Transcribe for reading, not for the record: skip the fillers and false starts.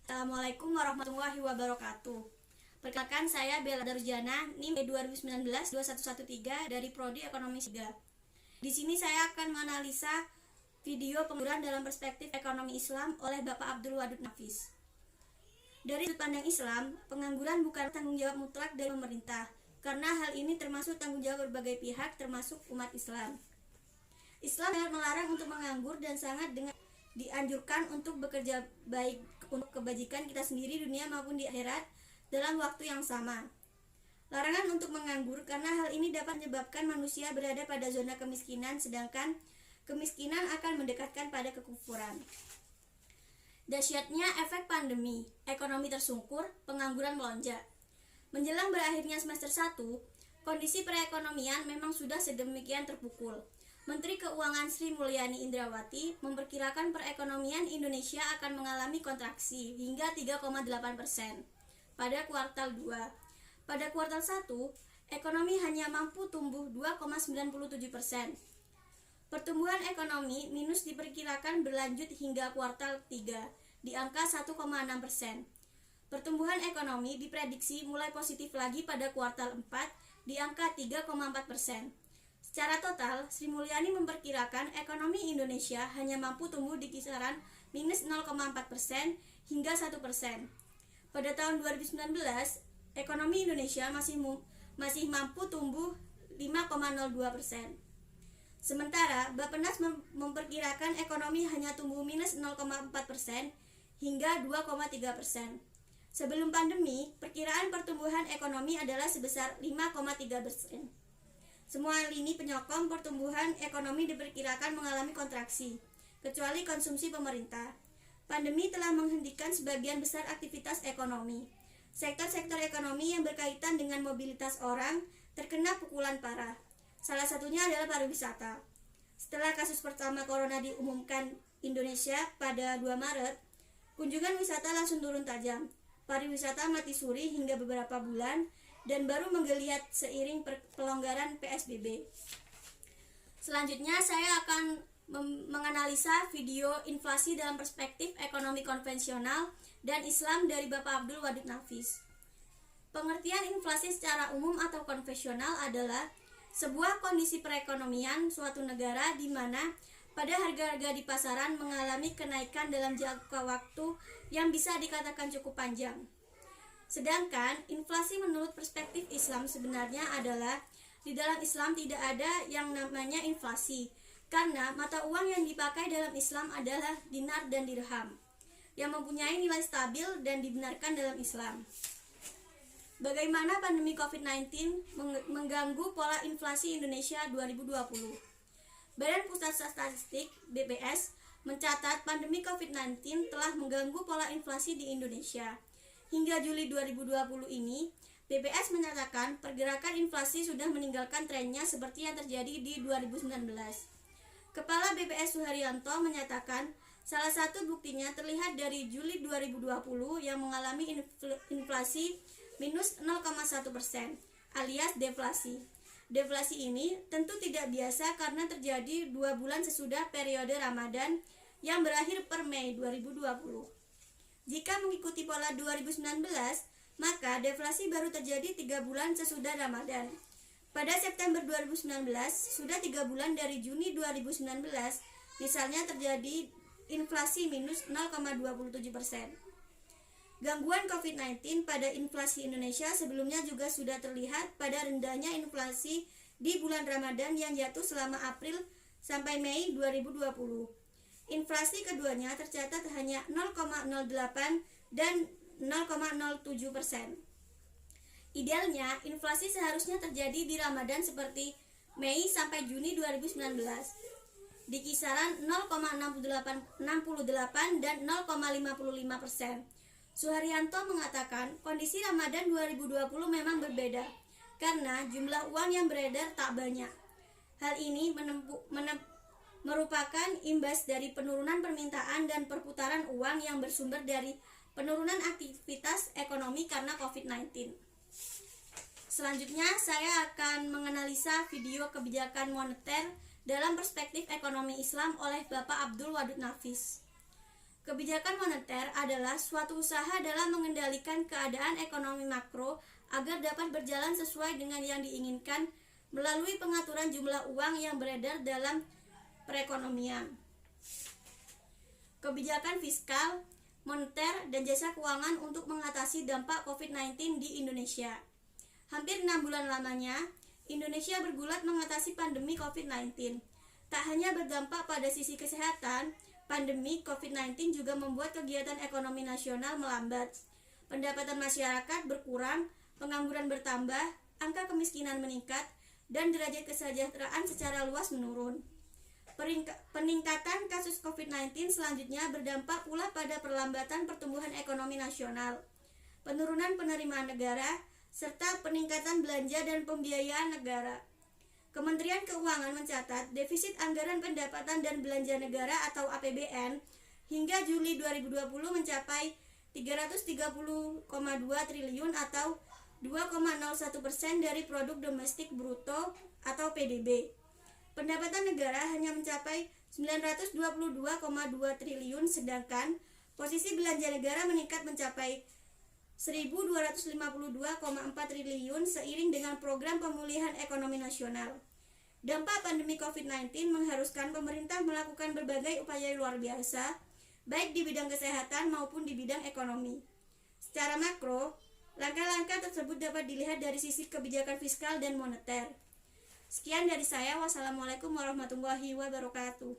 Assalamualaikum warahmatullahi wabarakatuh. Perkenalkan, saya Bella Darujana, NIM 2019-2113 dari Prodi Ekonomi 3. Di sini saya akan menganalisa video pengangguran dalam perspektif ekonomi Islam oleh Bapak Abdul Wadud Nafis. Dari sudut pandang Islam, pengangguran bukan tanggung jawab mutlak dari pemerintah, karena hal ini termasuk tanggung jawab berbagai pihak, termasuk umat Islam. Islam sangat melarang untuk menganggur dan sangat dianjurkan untuk bekerja baik untuk kebajikan kita sendiri dunia maupun di akhirat dalam waktu yang sama. Larangan untuk menganggur karena hal ini dapat menyebabkan manusia berada pada zona kemiskinan, sedangkan kemiskinan akan mendekatkan pada kekufuran. Dahsyatnya efek pandemi, ekonomi tersungkur, pengangguran melonjak. Menjelang berakhirnya semester 1, kondisi perekonomian memang sudah sedemikian terpukul. Menteri Keuangan Sri Mulyani Indrawati memperkirakan perekonomian Indonesia akan mengalami kontraksi hingga 3,8% pada kuartal 2. Pada kuartal 1, ekonomi hanya mampu tumbuh 2,97%. Pertumbuhan ekonomi minus diperkirakan berlanjut hingga kuartal 3 di angka 1,6%. Pertumbuhan ekonomi diprediksi mulai positif lagi pada kuartal 4 di angka 3,4%. Secara total, Sri Mulyani memperkirakan ekonomi Indonesia hanya mampu tumbuh di kisaran minus 0,4% hingga 1%. Pada tahun 2019, ekonomi Indonesia masih mampu tumbuh 5,02%. Sementara, Bappenas memperkirakan ekonomi hanya tumbuh minus 0,4% hingga 2,3%. Sebelum pandemi, perkiraan pertumbuhan ekonomi adalah sebesar 5,3%. Semua lini penyokong pertumbuhan ekonomi diperkirakan mengalami kontraksi, kecuali konsumsi pemerintah. Pandemi telah menghentikan sebagian besar aktivitas ekonomi. Sektor-sektor ekonomi yang berkaitan dengan mobilitas orang terkena pukulan parah. Salah satunya adalah pariwisata. Setelah kasus pertama corona diumumkan Indonesia pada 2 Maret, kunjungan wisata langsung turun tajam. Pariwisata mati suri hingga beberapa bulan dan baru menggeliat seiring pelonggaran PSBB. Selanjutnya saya akan menganalisa video inflasi dalam perspektif ekonomi konvensional dan Islam dari Bapak Abdul Wadud Nafis. Pengertian inflasi secara umum atau konvensional adalah sebuah kondisi perekonomian suatu negara di mana pada harga-harga di pasaran mengalami kenaikan dalam jangka waktu yang bisa dikatakan cukup panjang. Sedangkan inflasi menurut perspektif Islam sebenarnya adalah di dalam Islam tidak ada yang namanya inflasi, karena mata uang yang dipakai dalam Islam adalah dinar dan dirham yang mempunyai nilai stabil dan dibenarkan dalam Islam. Bagaimana pandemi COVID-19 mengganggu pola inflasi Indonesia 2020? Badan Pusat Statistik (BPS) mencatat pandemi COVID-19 telah mengganggu pola inflasi di Indonesia. Hingga Juli 2020 ini, BPS menyatakan pergerakan inflasi sudah meninggalkan trennya seperti yang terjadi di 2019. Kepala BPS Suharyanto menyatakan salah satu buktinya terlihat dari Juli 2020 yang mengalami inflasi minus 0,1% alias deflasi. Deflasi ini tentu tidak biasa karena terjadi 2 bulan sesudah periode Ramadan yang berakhir per Mei 2020. Jika mengikuti pola 2019, maka deflasi baru terjadi 3 bulan sesudah Ramadan. Pada September 2019, sudah 3 bulan dari Juni 2019, misalnya terjadi inflasi minus 0,27%. Gangguan COVID-19 pada inflasi Indonesia sebelumnya juga sudah terlihat pada rendahnya inflasi di bulan Ramadan yang jatuh selama April sampai Mei 2020. Inflasi keduanya tercatat hanya 0,08 dan 0,07%. Idealnya, inflasi seharusnya terjadi di Ramadan seperti Mei sampai Juni 2019, di kisaran 0,68 dan 0,55%. Suharyanto mengatakan kondisi Ramadan 2020 memang berbeda, karena jumlah uang yang beredar tak banyak. Hal ini merupakan imbas dari penurunan permintaan dan perputaran uang yang bersumber dari penurunan aktivitas ekonomi karena COVID-19. Selanjutnya, saya akan menganalisa video kebijakan moneter dalam perspektif ekonomi Islam oleh Bapak Abdul Wadud Nafis. Kebijakan moneter adalah suatu usaha dalam mengendalikan keadaan ekonomi makro agar dapat berjalan sesuai dengan yang diinginkan melalui pengaturan jumlah uang yang beredar dalam perekonomian. Kebijakan fiskal, moneter, dan jasa keuangan untuk mengatasi dampak COVID-19 di Indonesia. Hampir 6 bulan lamanya, Indonesia bergulat mengatasi pandemi COVID-19. Tak hanya berdampak pada sisi kesehatan, pandemi COVID-19 juga membuat kegiatan ekonomi nasional melambat. Pendapatan masyarakat berkurang, pengangguran bertambah, angka kemiskinan meningkat, dan derajat kesejahteraan secara luas menurun. Peningkatan kasus COVID-19 selanjutnya berdampak pula pada perlambatan pertumbuhan ekonomi nasional, penurunan penerimaan negara, serta peningkatan belanja dan pembiayaan negara. Kementerian Keuangan mencatat defisit anggaran pendapatan dan belanja negara atau APBN hingga Juli 2020 mencapai 330,2 triliun atau 2,01% dari produk domestik bruto atau PDB. Pendapatan negara hanya mencapai 922,2 triliun, sedangkan posisi belanja negara meningkat mencapai 1.252,4 triliun seiring dengan program pemulihan ekonomi nasional. Dampak pandemi COVID-19 mengharuskan pemerintah melakukan berbagai upaya luar biasa, baik di bidang kesehatan maupun di bidang ekonomi. Secara makro, langkah-langkah tersebut dapat dilihat dari sisi kebijakan fiskal dan moneter. Sekian dari saya. Wassalamualaikum warahmatullahi wabarakatuh.